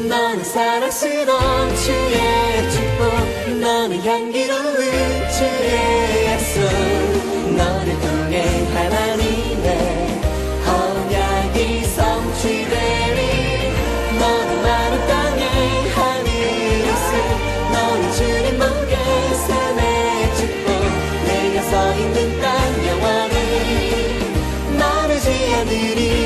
너는 사랑스러운 주의 축복, 너는 향기로운 주의 약속, 너를 통해 하나님의 언약이 성취되리. 너는 마른 땅에 하늘에서 너는 주님 보게 삶의 축복, 내가 서 있는 땅 영원히 마르지 않으리.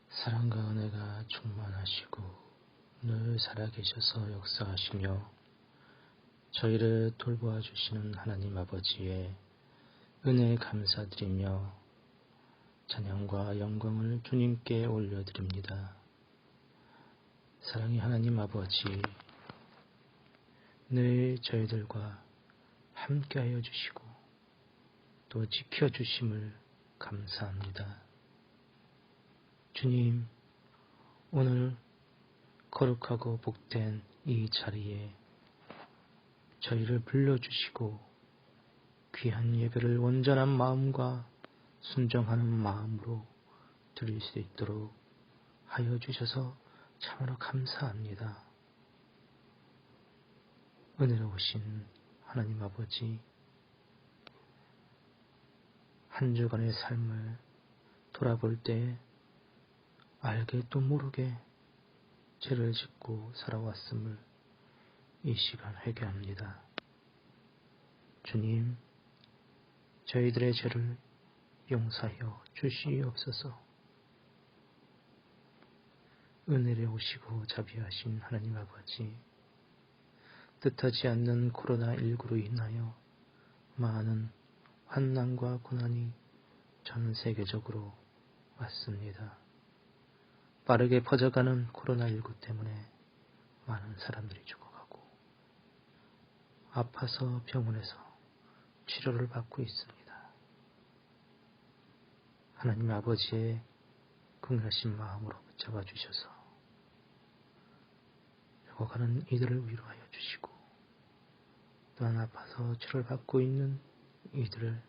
사랑과 은혜가 충만하시고 늘 살아계셔서 역사하시며 저희를 돌보아 주시는 하나님 아버지의 은혜에 감사드리며 찬양과 영광을 주님께 올려드립니다. 사랑의 하나님 아버지, 늘 저희들과 함께하여 주시고 또 지켜주심을 감사합니다. 주님, 오늘 거룩하고 복된 이 자리에 저희를 불러주시고 귀한 예배를 온전한 마음과 순종하는 마음으로 드릴 수 있도록 하여 주셔서 참으로 감사합니다. 은혜로우신 하나님 아버지, 한 주간의 삶을 돌아볼 때 알게 또 모르게 죄를 짓고 살아왔음을 이 시간 회개합니다. 주님, 저희들의 죄를 용서하여 주시옵소서. 은혜로우시고 자비하신 하나님 아버지, 뜻하지 않는 코로나19로 인하여 많은 환난과 고난이 전 세계적으로 왔습니다. 빠르게 퍼져가는 코로나19 때문에 많은 사람들이 죽어가고 아파서 병원에서 치료를 받고 있습니다. 하나님 아버지의 긍휼하신 마음으로 붙잡아 주셔서 죽어가는 이들을 위로하여 주시고 또한 아파서 치료를 받고 있는 이들을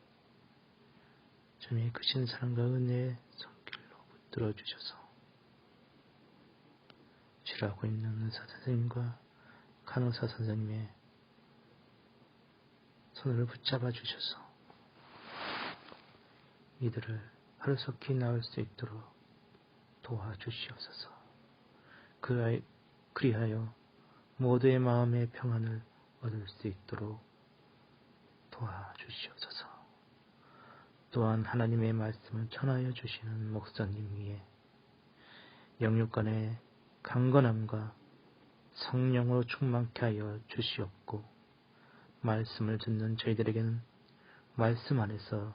주님의 크신 사랑과 은혜의 손길로 붙들어 주셔서 치료하고 있는 의사 선생님과 간호사 선생님의 손을 붙잡아 주셔서 이들을 하루속히 나을 수 있도록 도와주시옵소서. 그리하여 모두의 마음의 평안을 얻을 수 있도록 도와주시옵소서. 또한 하나님의 말씀을 전하여 주시는 목사님 위에 영육간의 강건함과 성령으로 충만케 하여 주시옵고 말씀을 듣는 저희들에게는 말씀 안에서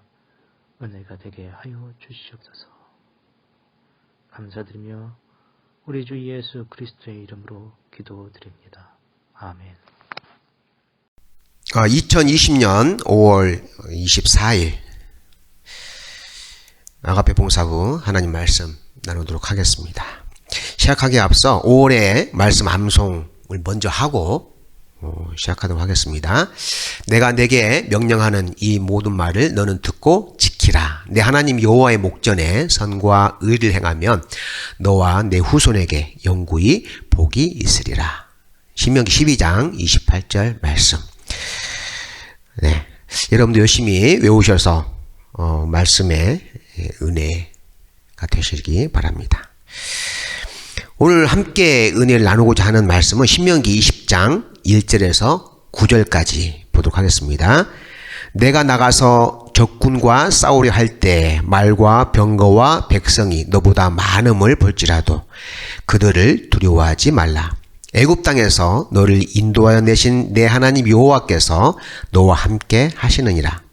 은혜가 되게 하여 주시옵소서. 감사드리며 우리 주 예수 그리스도의 이름으로 기도드립니다. 아멘. 2020년 5월 24일 아가페 봉사부 하나님 말씀 나누도록 하겠습니다. 시작하기에 앞서 5월의 말씀 암송을 먼저 하고 시작하도록 하겠습니다. 내가 내게 명령하는 이 모든 말을 너는 듣고 지키라. 내 하나님 여호와의 목전에 선과 의를 행하면 너와 내 후손에게 영구히 복이 있으리라. 신명기 12장 28절 말씀. 네, 여러분도 열심히 외우셔서 말씀의 은혜가 되시기 바랍니다. 오늘 함께 은혜를 나누고자 하는 말씀은 신명기 20장 1절에서 9절까지 보도록 하겠습니다. 내가 나가서 적군과 싸우려 할 때 말과 병거와 백성이 너보다 많음을 볼지라도 그들을 두려워하지 말라. 애굽 땅에서 너를 인도하여 내신 내 하나님 여호와께서 너와 함께 하시느니라.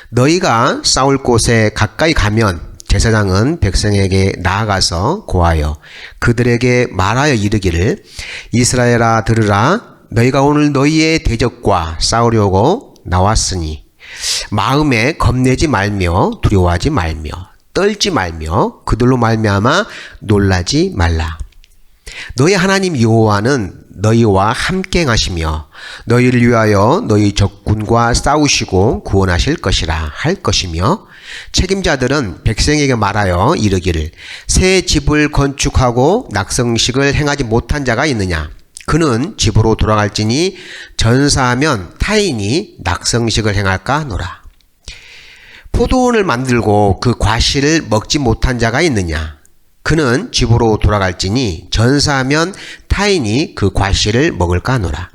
너희가 싸울 곳에 가까이 가면 제사장은 백성에게 나아가서 고하여 그들에게 말하여 이르기를 이스라엘아 들으라. 너희가 오늘 너희의 대적과 싸우려고 나왔으니 마음에 겁내지 말며 두려워하지 말며 떨지 말며 그들로 말미암아 놀라지 말라. 너희 하나님 여호와는 너희와 함께 행하시며 너희를 위하여 너희 적군과 싸우시고 구원하실 것이라 할 것이며 책임자들은 백성에게 말하여 이르기를 새 집을 건축하고 낙성식을 행하지 못한 자가 있느냐. 그는 집으로 돌아갈지니 전사하면 타인이 낙성식을 행할까 하노라. 포도원을 만들고 그 과실을 먹지 못한 자가 있느냐. 그는 집으로 돌아갈지니 전사하면 타인이 그 과실을 먹을까 하노라.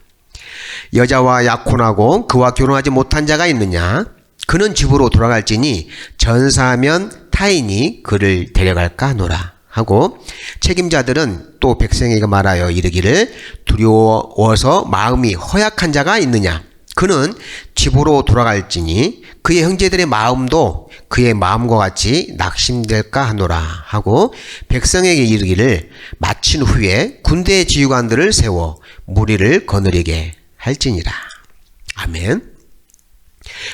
여자와 약혼하고 그와 결혼하지 못한 자가 있느냐. 그는 집으로 돌아갈지니 전사하면 타인이 그를 데려갈까 하노라 하고 책임자들은 또 백성에게 말하여 이르기를 두려워서 마음이 허약한 자가 있느냐. 그는 집으로 돌아갈지니 그의 형제들의 마음도 그의 마음과 같이 낙심될까 하노라 하고 백성에게 이르기를 마친 후에 군대의 지휘관들을 세워 무리를 거느리게 할지니라. 아멘.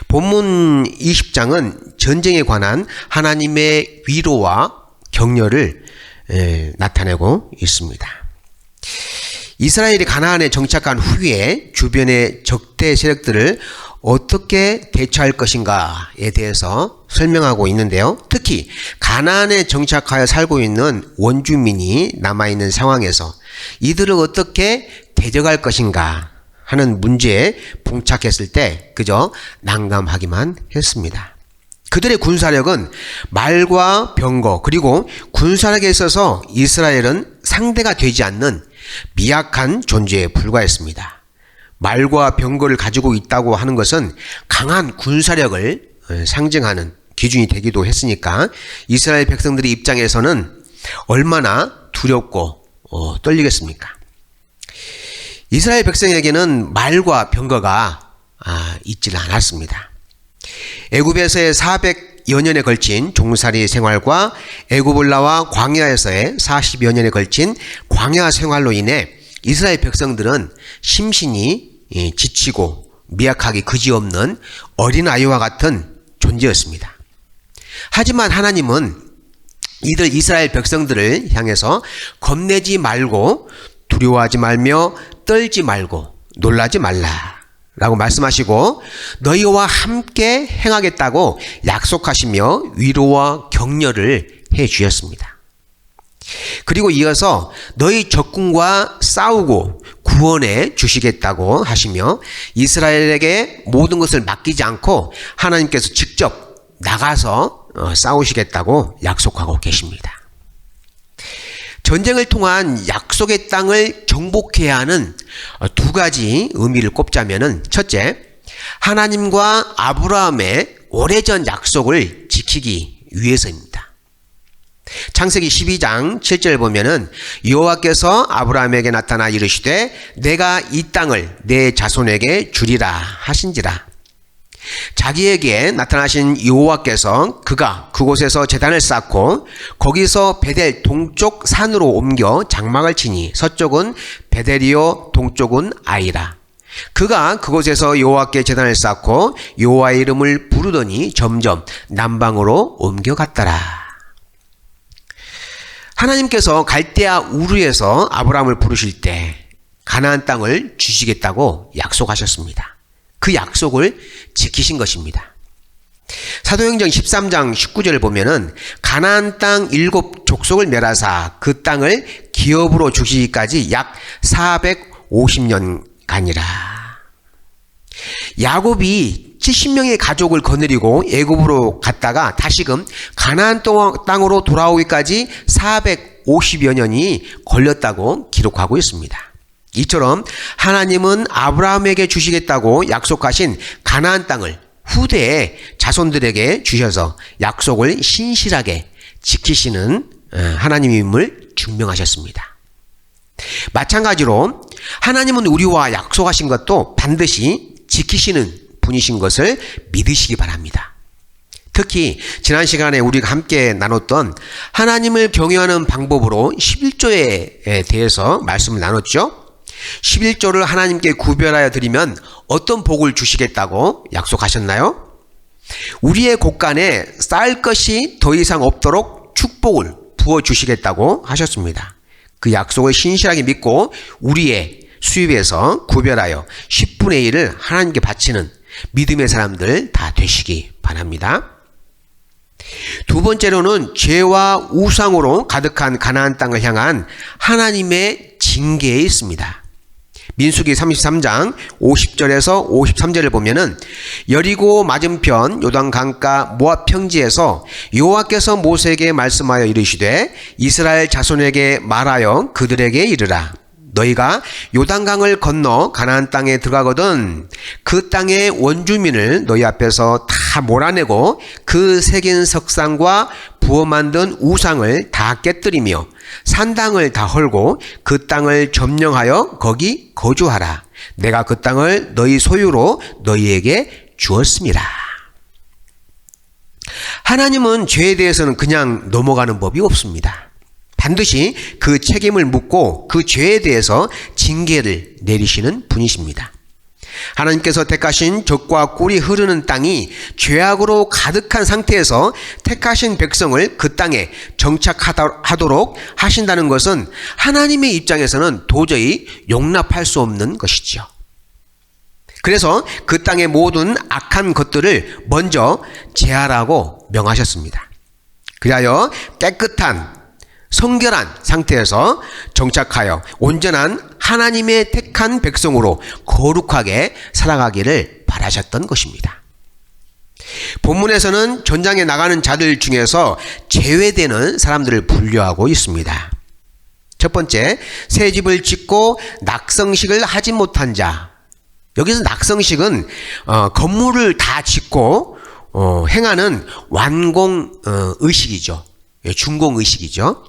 본문 20장은 전쟁에 관한 하나님의 위로와 격려를 나타내고 있습니다. 이스라엘이 가나안에 정착한 후에 주변의 적대 세력들을 어떻게 대처할 것인가에 대해서 설명하고 있는데요. 특히 가나안에 정착하여 살고 있는 원주민이 남아있는 상황에서 이들을 어떻게 대적할 것인가 하는 문제에 봉착했을 때 그저 난감하기만 했습니다. 그들의 군사력은 말과 병거 그리고 군사력에 있어서 이스라엘은 상대가 되지 않는 미약한 존재에 불과했습니다. 말과 병거를 가지고 있다고 하는 것은 강한 군사력을 상징하는 기준이 되기도 했으니까 이스라엘 백성들의 입장에서는 얼마나 두렵고 떨리겠습니까? 이스라엘 백성에게는 말과 병거가 있지는 않았습니다. 애굽에서의 400여 년에 걸친 종살이 생활과 애굽을 나와 광야에서의 40여 년에 걸친 광야 생활로 인해 이스라엘 백성들은 심신이 지치고 미약하기 그지없는 어린아이와 같은 존재였습니다. 하지만 하나님은 이들 이스라엘 백성들을 향해서 겁내지 말고 두려워하지 말며 떨지 말고 놀라지 말라 라고 말씀하시고 너희와 함께 행하겠다고 약속하시며 위로와 격려를 해 주셨습니다. 그리고 이어서 너희 적군과 싸우고 구원해 주시겠다고 하시며 이스라엘에게 모든 것을 맡기지 않고 하나님께서 직접 나가서 싸우시겠다고 약속하고 계십니다. 전쟁을 통한 약속의 땅을 정복해야 하는 두 가지 의미를 꼽자면은 첫째, 하나님과 아브라함의 오래전 약속을 지키기 위해서입니다. 창세기 12장 7절 보면은 여호와께서 아브라함에게 나타나 이르시되 내가 이 땅을 내 자손에게 주리라 하신지라. 자기에게 나타나신 여호와께서 그가 그곳에서 제단을 쌓고 거기서 베델 동쪽 산으로 옮겨 장막을 치니 서쪽은 베델이요 동쪽은 아이라. 그가 그곳에서 여호와께 제단을 쌓고 여호와의 이름을 부르더니 점점 남방으로 옮겨갔더라. 하나님께서 갈대아 우르에서 아브라함을 부르실 때 가나안 땅을 주시겠다고 약속하셨습니다. 그 약속을 지키신 것입니다. 사도행전 13장 19절을 보면은 가나안 땅 7 족속을 멸하사 그 땅을 기업으로 주시기까지 약 450년간이라. 야곱이 70명의 가족을 거느리고 애굽으로 갔다가 다시금 가나안 땅으로 돌아오기까지 450여 년이 걸렸다고 기록하고 있습니다. 이처럼 하나님은 아브라함에게 주시겠다고 약속하신 가나안 땅을 후대의 자손들에게 주셔서 약속을 신실하게 지키시는 하나님임을 증명하셨습니다. 마찬가지로 하나님은 우리와 약속하신 것도 반드시 지키시는 분이신 것을 믿으시기 바랍니다. 특히 지난 시간에 우리가 함께 나눴던 하나님을 경외하는 방법으로 11조에 대해서 말씀을 나눴죠. 11조를 하나님께 구별하여 드리면 어떤 복을 주시겠다고 약속하셨나요? 우리의 곳간에 쌓을 것이 더 이상 없도록 축복을 부어주시겠다고 하셨습니다. 그 약속을 신실하게 믿고 우리의 수입에서 구별하여 10분의 1을 하나님께 바치는 믿음의 사람들 다 되시기 바랍니다. 두 번째로는 죄와 우상으로 가득한 가나안 땅을 향한 하나님의 징계에 있습니다. 민수기 33장 50절에서 53절을 보면은 여리고 맞은편 요단 강가 모압 평지에서 여호와께서 모세에게 말씀하여 이르시되 이스라엘 자손에게 말하여 그들에게 이르라. 너희가 요단강을 건너 가나안 땅에 들어가거든 그 땅의 원주민을 너희 앞에서 다 몰아내고 그 새긴 석상과 부어 만든 우상을 다 깨뜨리며 산당을 다 헐고 그 땅을 점령하여 거기 거주하라. 내가 그 땅을 너희 소유로 너희에게 주었습니다. 하나님은 죄에 대해서는 그냥 넘어가는 법이 없습니다. 반드시 그 책임을 묻고 그 죄에 대해서 징계를 내리시는 분이십니다. 하나님께서 택하신 젖과 꿀이 흐르는 땅이 죄악으로 가득한 상태에서 택하신 백성을 그 땅에 정착하도록 하신다는 것은 하나님의 입장에서는 도저히 용납할 수 없는 것이지요. 그래서 그 땅의 모든 악한 것들을 먼저 제하라고 명하셨습니다. 그리하여 깨끗한 성결한 상태에서 정착하여 온전한 하나님의 택한 백성으로 거룩하게 살아가기를 바라셨던 것입니다. 본문에서는 전장에 나가는 자들 중에서 제외되는 사람들을 분류하고 있습니다. 첫 번째, 새 집을 짓고 낙성식을 하지 못한 자. 여기서 낙성식은 건물을 다 짓고 행하는 완공 의식이죠. 준공 의식이죠.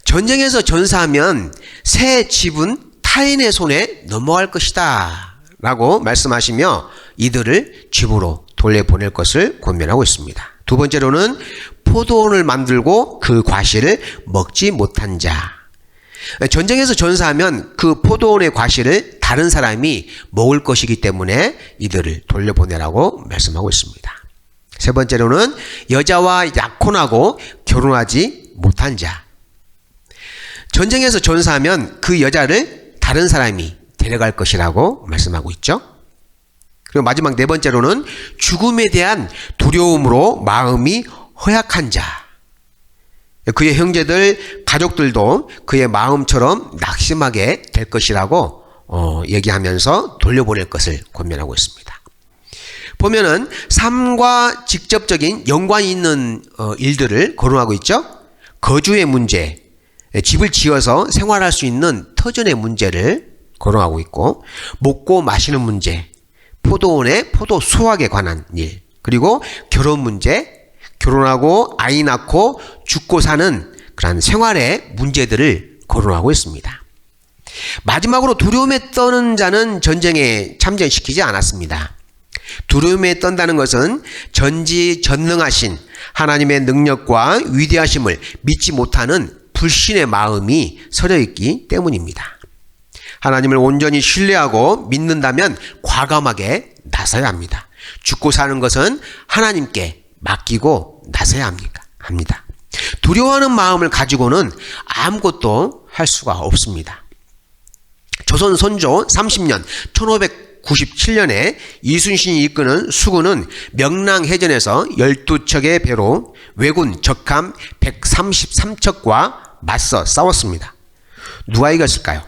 전쟁에서 전사하면 새 집은 타인의 손에 넘어갈 것이다 라고 말씀하시며 이들을 집으로 돌려보낼 것을 권면하고 있습니다. 두 번째로는 포도원을 만들고 그 과실을 먹지 못한 자. 전쟁에서 전사하면 그 포도원의 과실을 다른 사람이 먹을 것이기 때문에 이들을 돌려보내라고 말씀하고 있습니다. 세 번째로는 여자와 약혼하고 결혼하지 못한 자. 전쟁에서 전사하면 그 여자를 다른 사람이 데려갈 것이라고 말씀하고 있죠. 그리고 마지막 네 번째로는 죽음에 대한 두려움으로 마음이 허약한 자. 그의 형제들, 가족들도 그의 마음처럼 낙심하게 될 것이라고 얘기하면서 돌려보낼 것을 권면하고 있습니다. 보면은 삶과 직접적인 연관이 있는 일들을 거론하고 있죠. 거주의 문제, 집을 지어서 생활할 수 있는 터전의 문제를 거론하고 있고, 먹고 마시는 문제, 포도원의 포도 수확에 관한 일, 그리고 결혼 문제, 결혼하고 아이 낳고 죽고 사는 그런 생활의 문제들을 거론하고 있습니다. 마지막으로 두려움에 떠는 자는 전쟁에 참전시키지 않았습니다. 두려움에 떤다는 것은 전지전능하신 하나님의 능력과 위대하심을 믿지 못하는 불신의 마음이 서려 있기 때문입니다. 하나님을 온전히 신뢰하고 믿는다면 과감하게 나서야 합니다. 죽고 사는 것은 하나님께 맡기고 나서야 합니다. 두려워하는 마음을 가지고는 아무것도 할 수가 없습니다. 조선 선조 30년 1597년에 이순신이 이끄는 수군은 명랑해전에서 12척의 배로 왜군 적함 133척과 맞서 싸웠습니다. 누가 이겼을까요?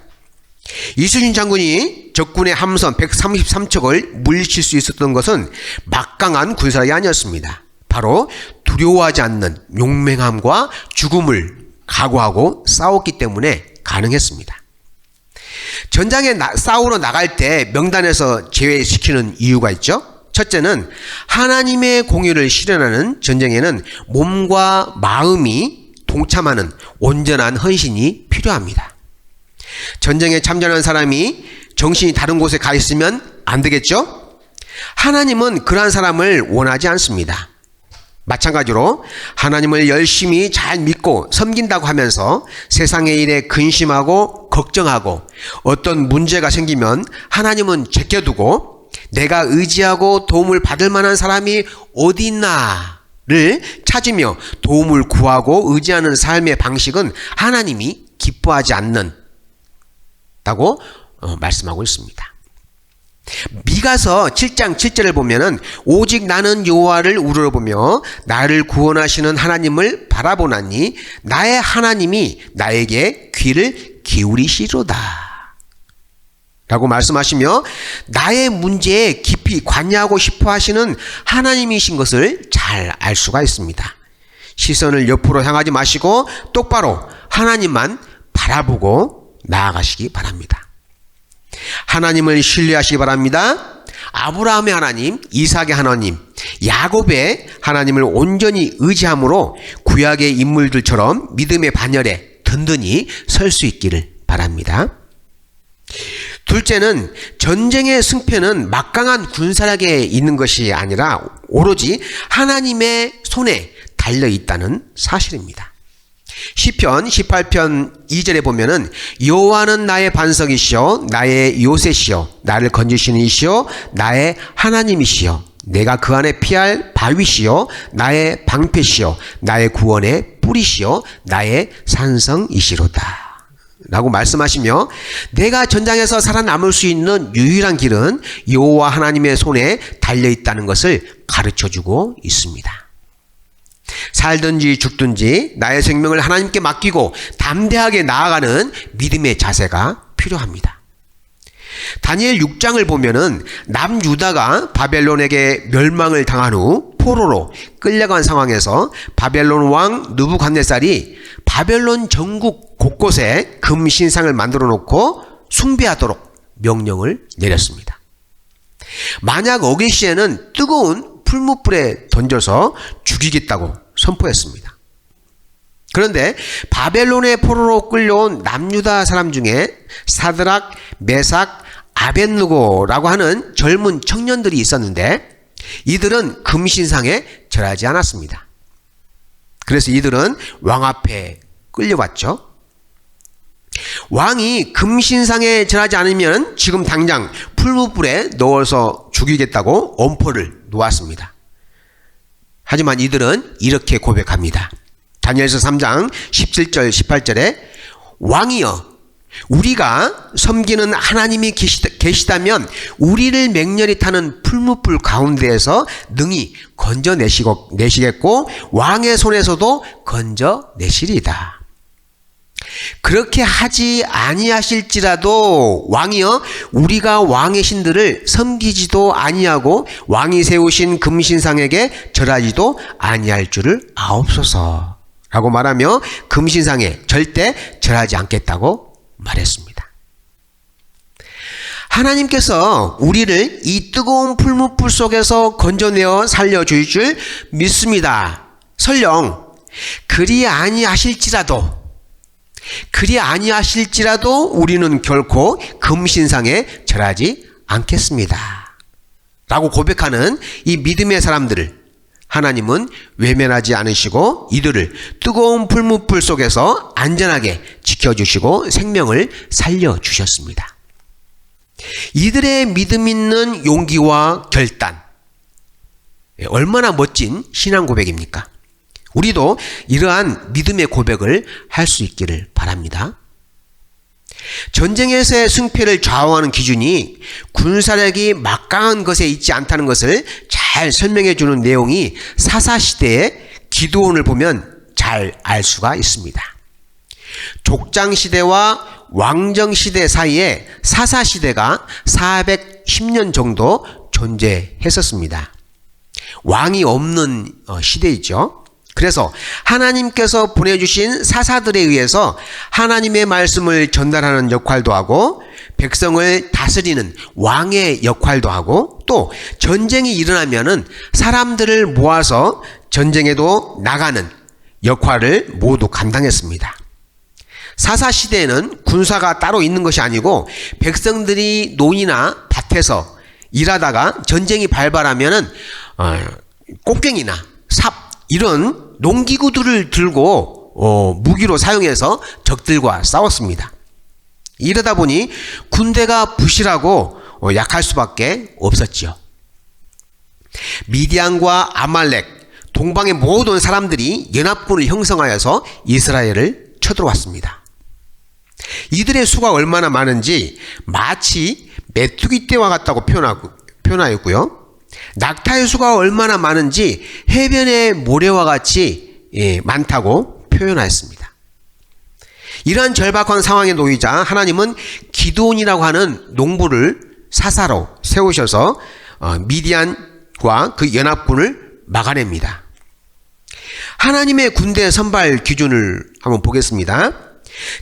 이순신 장군이 적군의 함선 133척을 물리칠 수 있었던 것은 막강한 군사력이 아니었습니다. 바로 두려워하지 않는 용맹함과 죽음을 각오하고 싸웠기 때문에 가능했습니다. 전장에 싸우러 나갈 때 명단에서 제외시키는 이유가 있죠. 첫째는 하나님의 공의를 실현하는 전쟁에는 몸과 마음이 동참하는 온전한 헌신이 필요합니다. 전쟁에 참전한 사람이 정신이 다른 곳에 가 있으면 안 되겠죠? 하나님은 그러한 사람을 원하지 않습니다. 마찬가지로 하나님을 열심히 잘 믿고 섬긴다고 하면서 세상의 일에 근심하고 걱정하고 어떤 문제가 생기면 하나님은 제껴두고 내가 의지하고 도움을 받을 만한 사람이 어디 있나를 찾으며 도움을 구하고 의지하는 삶의 방식은 하나님이 기뻐하지 않는다고 말씀하고 있습니다. 미가서 7장 7절을 보면은 오직 나는 여호와를 우러러보며 나를 구원하시는 하나님을 바라보나니 나의 하나님이 나에게 귀를 기울이시로다 라고 말씀하시며 나의 문제에 깊이 관여하고 싶어 하시는 하나님이신 것을 잘 알 수가 있습니다. 시선을 옆으로 향하지 마시고 똑바로 하나님만 바라보고 나아가시기 바랍니다. 하나님을 신뢰하시기 바랍니다. 아브라함의 하나님, 이삭의 하나님, 야곱의 하나님을 온전히 의지함으로 구약의 인물들처럼 믿음의 반열에 든든히 설 수 있기를 바랍니다. 둘째는 전쟁의 승패는 막강한 군사력에 있는 것이 아니라 오로지 하나님의 손에 달려 있다는 사실입니다. 시편 18편 2절에 보면은 여호와는 나의 반석이시요 나의 요새시요 나를 건지시는 이시요 나의 하나님이시요 내가 그 안에 피할 바위시요 나의 방패시요 나의 구원의 뿌리시요 나의 산성이시로다 라고 말씀하시며 내가 전장에서 살아남을 수 있는 유일한 길은 여호와 하나님의 손에 달려있다는 것을 가르쳐주고 있습니다. 살든지 죽든지 나의 생명을 하나님께 맡기고 담대하게 나아가는 믿음의 자세가 필요합니다. 다니엘 6장을 보면은 남유다가 바벨론에게 멸망을 당한 후 포로로 끌려간 상황에서 바벨론 왕 느부갓네살이 바벨론 전국 곳곳에 금 신상을 만들어 놓고 숭배하도록 명령을 내렸습니다. 만약 어길 시에는 뜨거운 풀무불에 던져서 죽이겠다고 선포했습니다. 그런데 바벨론의 포로로 끌려온 남유다 사람 중에 사드락, 메삭, 아벳느고라고 하는 젊은 청년들이 있었는데 이들은 금신상에 절하지 않았습니다. 그래서 이들은 왕 앞에 끌려왔죠. 왕이 금신상에 절하지 않으면 지금 당장 풀무불에 넣어서 죽이겠다고 엄포를 놓았습니다. 하지만 이들은 이렇게 고백합니다. 다니엘서 3장 17절 18절에 왕이여, 우리가 섬기는 하나님이 계시다면 우리를 맹렬히 타는 풀무불 가운데에서 능히 건져내시겠고 왕의 손에서도 건져내시리이다. 그렇게 하지 아니하실지라도 왕이여, 우리가 왕의 신들을 섬기지도 아니하고 왕이 세우신 금신상에게 절하지도 아니할 줄을 아옵소서 라고 말하며 금신상에 절대 절하지 않겠다고 말했습니다. 하나님께서 우리를 이 뜨거운 풀무불 속에서 건져내어 살려주실 줄 믿습니다. 설령 그리 아니하실지라도 우리는 결코 금신상에 절하지 않겠습니다 라고 고백하는 이 믿음의 사람들을 하나님은 외면하지 않으시고 이들을 뜨거운 풀무불 속에서 안전하게 지켜주시고 생명을 살려주셨습니다. 이들의 믿음 있는 용기와 결단, 얼마나 멋진 신앙 고백입니까? 우리도 이러한 믿음의 고백을 할 수 있기를 바랍니다. 전쟁에서의 승패를 좌우하는 기준이 군사력이 막강한 것에 있지 않다는 것을 잘 설명해 주는 내용이 사사시대의 기드온을 보면 잘 알 수가 있습니다. 족장시대와 왕정시대 사이에 사사시대가 410년 정도 존재했었습니다. 왕이 없는 시대이죠. 그래서 하나님께서 보내주신 사사들에 의해서 하나님의 말씀을 전달하는 역할도 하고 백성을 다스리는 왕의 역할도 하고 또 전쟁이 일어나면은 사람들을 모아서 전쟁에도 나가는 역할을 모두 감당했습니다. 사사시대에는 군사가 따로 있는 것이 아니고 백성들이 논이나 밭에서 일하다가 전쟁이 발발하면은 꽃갱이나 삽 이런 농기구들을 들고 무기로 사용해서 적들과 싸웠습니다. 이러다 보니 군대가 부실하고 약할 수밖에 없었죠. 미디안과 아말렉, 동방의 모든 사람들이 연합군을 형성하여서 이스라엘을 쳐들어왔습니다. 이들의 수가 얼마나 많은지 마치 메뚜기 떼와 같다고 표현하였고요. 낙타의 수가 얼마나 많은지 해변의 모래와 같이 많다고 표현하였습니다. 이러한 절박한 상황에 놓이자 하나님은 기드온이라고 하는 농부를 사사로 세우셔서 미디안과 그 연합군을 막아냅니다. 하나님의 군대 선발 기준을 한번 보겠습니다.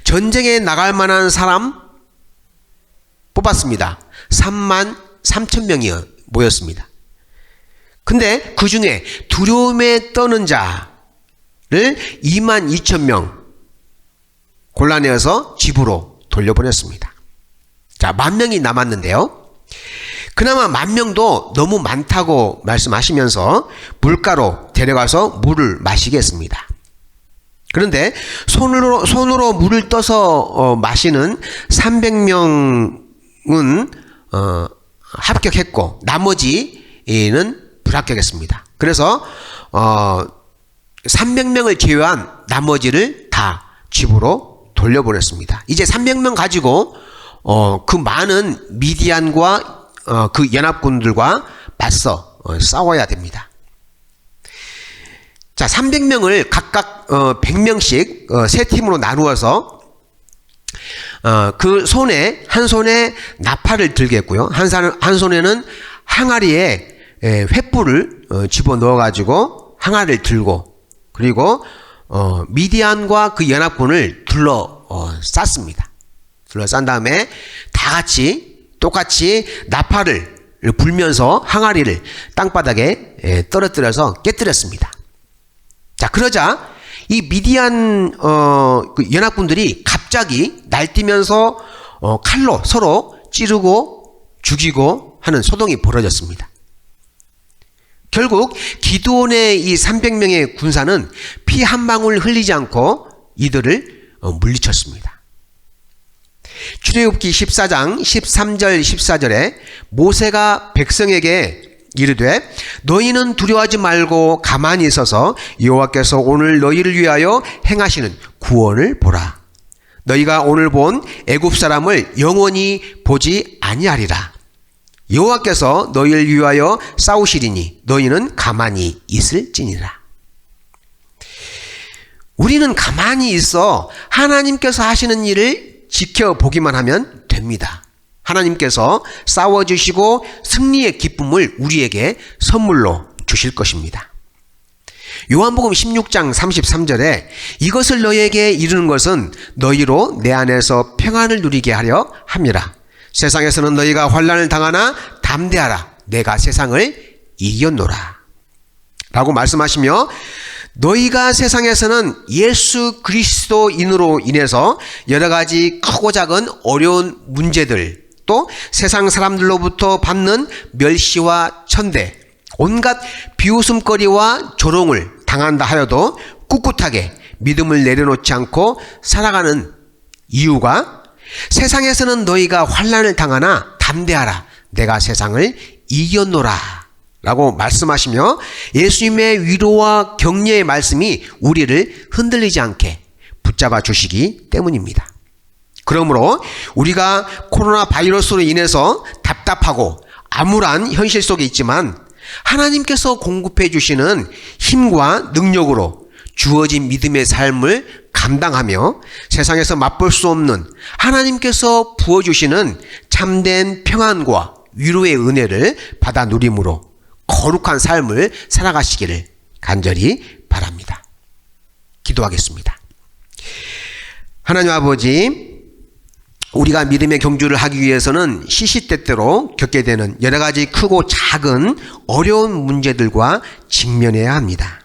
전쟁에 나갈 만한 사람 뽑았습니다. 3만 3천 명이 모였습니다. 근데 그 중에 두려움에 떠는 자를 2만 2천 명 골라내어서 집으로 돌려보냈습니다. 자, 10,000명이 남았는데요. 그나마 10,000명도 너무 많다고 말씀하시면서 물가로 데려가서 물을 마시게 했습니다. 그런데 손으로 물을 떠서 마시는 300명은 합격했고 나머지는 불합격했습니다. 그래서 300명을 제외한 나머지를 다 집으로 돌려보냈습니다. 이제 300명 가지고 그 많은 미디안과 그 연합군들과 맞서 싸워야 됩니다. 자, 300명을 각각 100명씩 세 팀으로 나누어서 그 한 손에 나팔을 들겠고요. 한 손에는 항아리에 횃불을 집어넣어 가지고 항아리를 들고 그리고 미디안과 그 연합군을 둘러쌌습니다. 둘러싼 다음에 다 같이 똑같이 나팔을 불면서 항아리를 땅바닥에 떨어뜨려서 깨뜨렸습니다. 자, 그러자 이 미디안 그 연합군들이 갑자기 날뛰면서 칼로 서로 찌르고 죽이고 하는 소동이 벌어졌습니다. 결국 기드온의 이 300명의 군사는 피 한 방울 흘리지 않고 이들을 물리쳤습니다. 출애굽기 14장 13절 14절에 모세가 백성에게 이르되 너희는 두려워하지 말고 가만히 있어서 여호와께서 오늘 너희를 위하여 행하시는 구원을 보라. 너희가 오늘 본 애굽 사람을 영원히 보지 아니하리라. 여호와께서 너희를 위하여 싸우시리니 너희는 가만히 있을지니라. 우리는 가만히 있어 하나님께서 하시는 일을 지켜보기만 하면 됩니다. 하나님께서 싸워주시고 승리의 기쁨을 우리에게 선물로 주실 것입니다. 요한복음 16장 33절에 이것을 너희에게 이루는 것은 너희로 내 안에서 평안을 누리게 하려 함이라. 세상에서는 너희가 환난을 당하나 담대하라. 내가 세상을 이겼노라. 라고 말씀하시며 너희가 세상에서는 예수 그리스도인으로 인해서 여러 가지 크고 작은 어려운 문제들, 또 세상 사람들로부터 받는 멸시와 천대, 온갖 비웃음거리와 조롱을 당한다 하여도 꿋꿋하게 믿음을 내려놓지 않고 살아가는 이유가 세상에서는 너희가 환난을 당하나 담대하라. 내가 세상을 이겼노라. 라고 말씀하시며 예수님의 위로와 격려의 말씀이 우리를 흔들리지 않게 붙잡아 주시기 때문입니다. 그러므로 우리가 코로나 바이러스로 인해서 답답하고 암울한 현실 속에 있지만 하나님께서 공급해 주시는 힘과 능력으로 주어진 믿음의 삶을 감당하며 세상에서 맛볼 수 없는 하나님께서 부어주시는 참된 평안과 위로의 은혜를 받아 누림으로 거룩한 삶을 살아가시기를 간절히 바랍니다. 기도하겠습니다. 하나님 아버지, 우리가 믿음의 경주를 하기 위해서는 시시때때로 겪게 되는 여러 가지 크고 작은 어려운 문제들과 직면해야 합니다.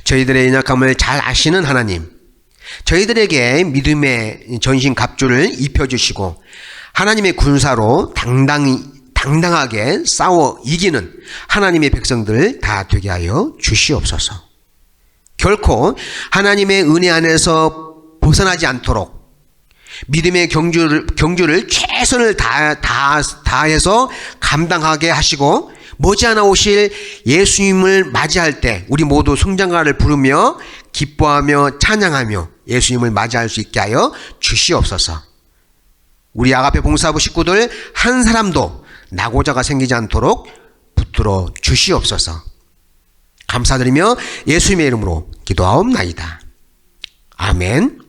저희들의 연약함을 잘 아시는 하나님, 저희들에게 믿음의 전신갑주를 입혀주시고 하나님의 군사로 당당하게 싸워 이기는 하나님의 백성들 다 되게 하여 주시옵소서. 결코 하나님의 은혜 안에서 벗어나지 않도록 믿음의 경주를 최선을 다해서 감당하게 하시고 머지않아 오실 예수님을 맞이할 때 우리 모두 성장가를 부르며 기뻐하며 찬양하며 예수님을 맞이할 수 있게 하여 주시옵소서. 우리 아가페 봉사부 식구들 한 사람도 낙오자가 생기지 않도록 붙들어 주시옵소서. 감사드리며 예수님의 이름으로 기도하옵나이다. 아멘.